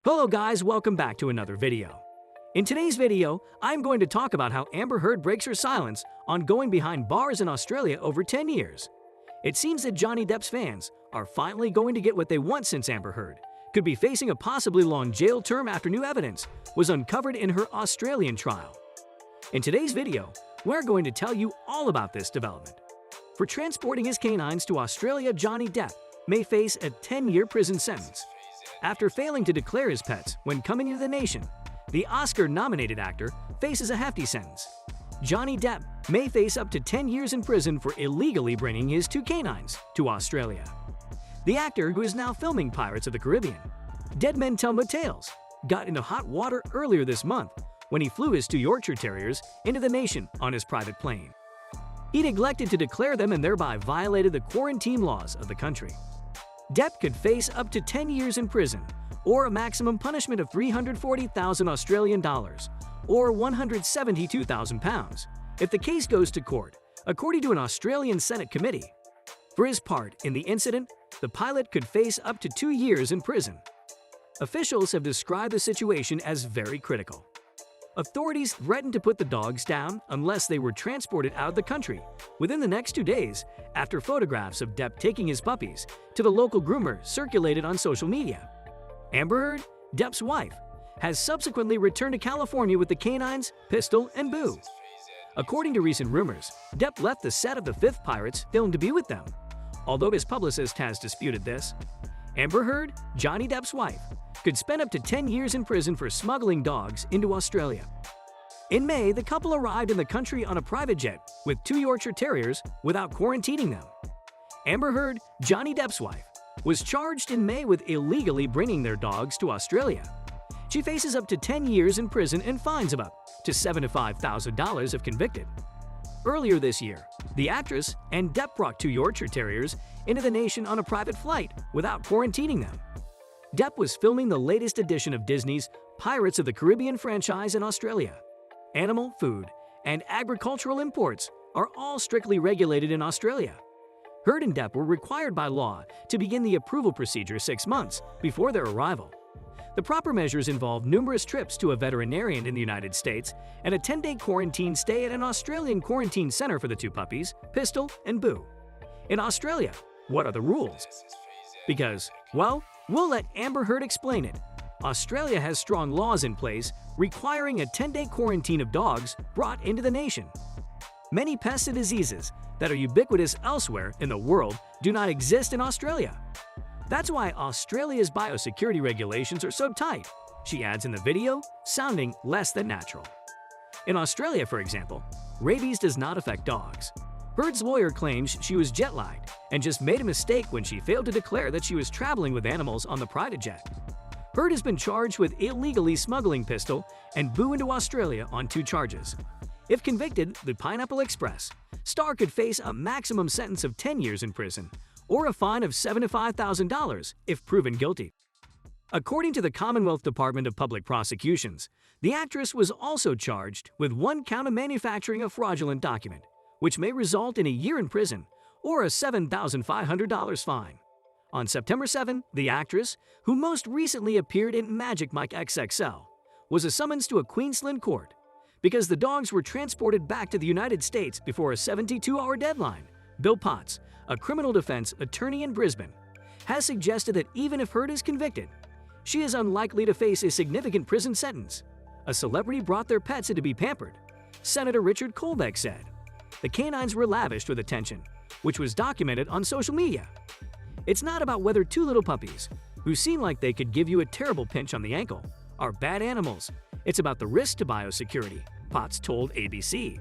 Hello guys, welcome back to another video. In today's video, I'm going to talk about how Amber Heard breaks her silence on going behind bars in Australia over 10 years. It seems that Johnny Depp's fans are finally going to get what they want since Amber Heard could be facing a possibly long jail term after new evidence was uncovered in her Australian trial. In today's video, we're going to tell you all about this development. For transporting his canines to Australia, Johnny Depp may face a 10-year prison sentence. After failing to declare his pets when coming into the nation, the Oscar-nominated actor faces a hefty sentence. Johnny Depp may face up to 10 years in prison for illegally bringing his two canines to Australia. The actor, who is now filming Pirates of the Caribbean, Dead Men Tell No Tales, got into hot water earlier this month when he flew his two Yorkshire Terriers into the nation on his private plane. He neglected to declare them and thereby violated the quarantine laws of the country. Depp could face up to 10 years in prison or a maximum punishment of 340,000 Australian dollars or 172,000 pounds if the case goes to court, according to an Australian Senate committee. For his part in the incident, the pilot could face up to 2 years in prison. Officials have described the situation as very critical. Authorities threatened to put the dogs down unless they were transported out of the country within the next 2 days after photographs of Depp taking his puppies to the local groomer circulated on social media. Amber Heard, Depp's wife, has subsequently returned to California with the canines, Pistol, and Boo. According to recent rumors, Depp left the set of the fifth Pirates film to be with them, although his publicist has disputed this. Amber Heard, Johnny Depp's wife, could spend up to 10 years in prison for smuggling dogs into Australia. In May, the couple arrived in the country on a private jet with two Yorkshire Terriers without quarantining them. Amber Heard, Johnny Depp's wife, was charged in May with illegally bringing their dogs to Australia. She faces up to 10 years in prison and fines of up to $75,000 if convicted. Earlier this year, the actress and Depp brought two Yorkshire Terriers into the nation on a private flight without quarantining them. Depp was filming the latest edition of Disney's Pirates of the Caribbean franchise in Australia. Animal, food, and agricultural imports are all strictly regulated in Australia. Heard and Depp were required by law to begin the approval procedure 6 months before their arrival. The proper measures involve numerous trips to a veterinarian in the United States and a 10-day quarantine stay at an Australian quarantine center for the two puppies, Pistol and Boo. In Australia, what are the rules? Because, well, we'll let Amber Heard explain it. Australia has strong laws in place requiring a 10-day quarantine of dogs brought into the nation. Many pests and diseases that are ubiquitous elsewhere in the world do not exist in Australia. That's why Australia's biosecurity regulations are so tight, she adds in the video, sounding less than natural. In Australia, for example, rabies does not affect dogs. Heard's lawyer claims she was jet-lagged and just made a mistake when she failed to declare that she was traveling with animals on the private jet. Heard has been charged with illegally smuggling Pistol and Boo into Australia on 2 charges. If convicted, the Pineapple Express star could face a maximum sentence of 10 years in prison or a fine of $75,000 if proven guilty. According to the Commonwealth Department of Public Prosecutions, the actress was also charged with 1 count of manufacturing a fraudulent document, which may result in a year in prison or a $7,500 fine. On September 7, the actress, who most recently appeared in Magic Mike XXL, was a summons to a Queensland court because the dogs were transported back to the United States before a 72-hour deadline. Bill Potts, a criminal defense attorney in Brisbane, has suggested that even if Heard is convicted, she is unlikely to face a significant prison sentence. A celebrity brought their pets in to be pampered, Senator Richard Colbeck said. The canines were lavished with attention, which was documented on social media. It's not about whether 2 little puppies, who seem like they could give you a terrible pinch on the ankle, are bad animals. It's about the risk to biosecurity, Potts told ABC.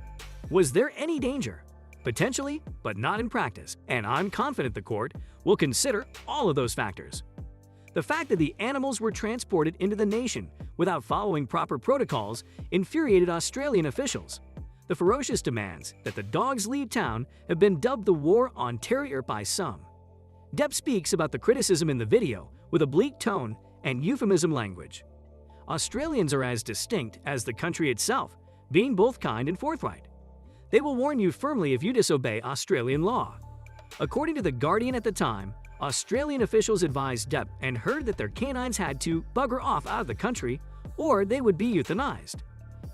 Was there any danger? Potentially, but not in practice, and I'm confident the court will consider all of those factors. The fact that the animals were transported into the nation without following proper protocols infuriated Australian officials. The ferocious demands that the dogs leave town have been dubbed the war on terrier by some. Depp speaks about the criticism in the video with a bleak tone and euphemism language. Australians are as distinct as the country itself, being both kind and forthright. They will warn you firmly if you disobey Australian law. According to The Guardian at the time, Australian officials advised Depp and Heard that their canines had to bugger off out of the country or they would be euthanized.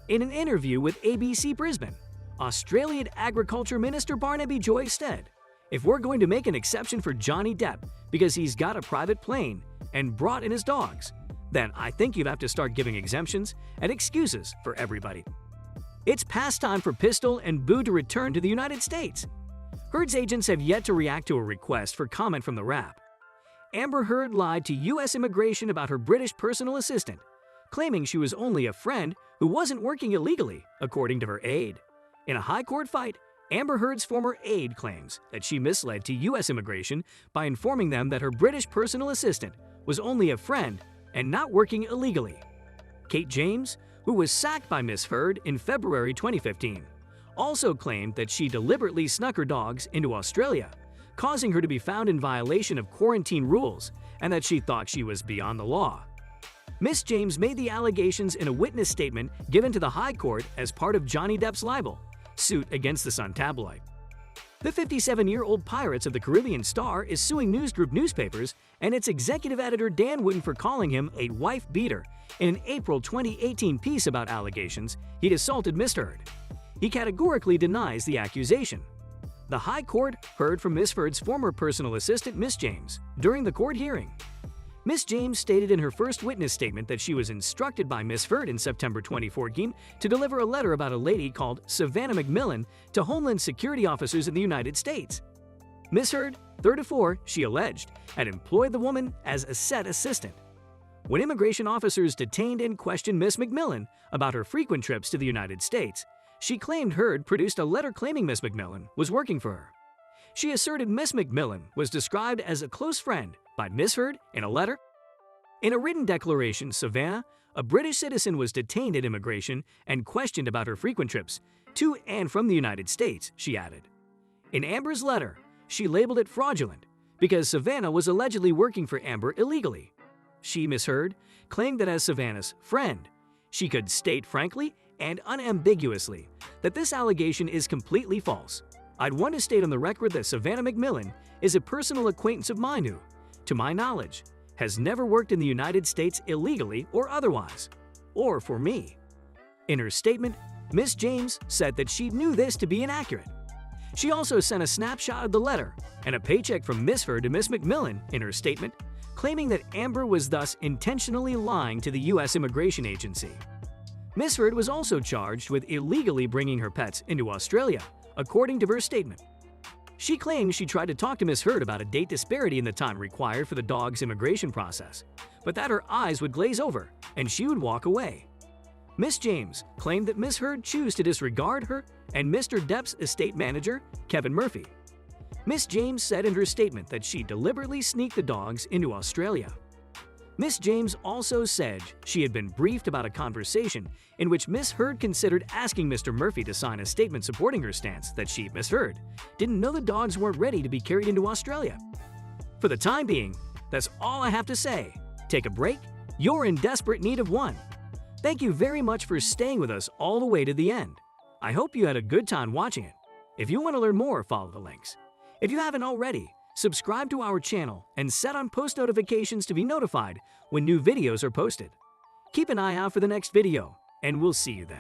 In an interview with ABC Brisbane, Australian Agriculture Minister Barnaby Joyce said, "If we're going to make an exception for Johnny Depp because he's got a private plane and brought in his dogs, then I think you'd have to start giving exemptions and excuses for everybody." It's past time for Pistol and Boo to return to the United States. Heard's agents have yet to react to a request for comment from the rap. Amber Heard lied to U.S. immigration about her British personal assistant, claiming she was only a friend who wasn't working illegally, according to her aide. In a high court fight, Amber Heard's former aide claims that she misled to U.S. immigration by informing them that her British personal assistant was only a friend and not working illegally. Kate James, who was sacked by Miss Heard in February 2015, also claimed that she deliberately snuck her dogs into Australia, causing her to be found in violation of quarantine rules and that she thought she was beyond the law. Miss James made the allegations in a witness statement given to the High Court as part of Johnny Depp's libel suit against the Sun tabloid. The 57-year-old Pirates of the Caribbean star is suing News Group newspapers and its executive editor Dan Wooden for calling him a wife-beater in an April 2018 piece about allegations he'd assaulted Miss Heard. He categorically denies the accusation. The High Court heard from Miss Heard's former personal assistant, Miss James, during the court hearing. Miss James stated in her first witness statement that she was instructed by Miss Heard in September 2014 to deliver a letter about a lady called Savannah McMillan to Homeland Security officers in the United States. Miss Heard, 34, she alleged, had employed the woman as a set assistant. When immigration officers detained and questioned Miss McMillan about her frequent trips to the United States, she claimed Heard produced a letter claiming Miss McMillan was working for her. She asserted Miss McMillan was described as a close friend by Miss Heard in a letter. In a written declaration, Savannah, a British citizen, was detained at immigration and questioned about her frequent trips to and from the United States, she added. In Amber's letter, she labeled it fraudulent because Savannah was allegedly working for Amber illegally. She, Miss Heard, claimed that as Savannah's friend, she could state frankly and unambiguously that this allegation is completely false. I'd want to state on the record that Savannah McMillan is a personal acquaintance of mine who, to my knowledge, has never worked in the United States illegally or otherwise, or for me. In her statement, Miss James said that she knew this to be inaccurate. She also sent a snapshot of the letter and a paycheck from Miss Heard to Miss McMillan in her statement, claiming that Amber was thus intentionally lying to the U.S. Immigration Agency. Miss Heard was also charged with illegally bringing her pets into Australia, according to her statement. She claimed she tried to talk to Miss Heard about a date disparity in the time required for the dog's immigration process, but that her eyes would glaze over and she would walk away. Miss James claimed that Miss Heard chose to disregard her and Mr. Depp's estate manager, Kevin Murphy. Miss James said in her statement that she deliberately sneaked the dogs into Australia. Miss James also said she had been briefed about a conversation in which Miss Heard considered asking Mr. Murphy to sign a statement supporting her stance that she, Miss Heard, didn't know the dogs weren't ready to be carried into Australia. For the time being, that's all I have to say. Take a break. You're in desperate need of one. Thank you very much for staying with us all the way to the end. I hope you had a good time watching it. If you want to learn more, follow the links. If you haven't already, subscribe to our channel and set on post notifications to be notified when new videos are posted. Keep an eye out for the next video, and we'll see you then.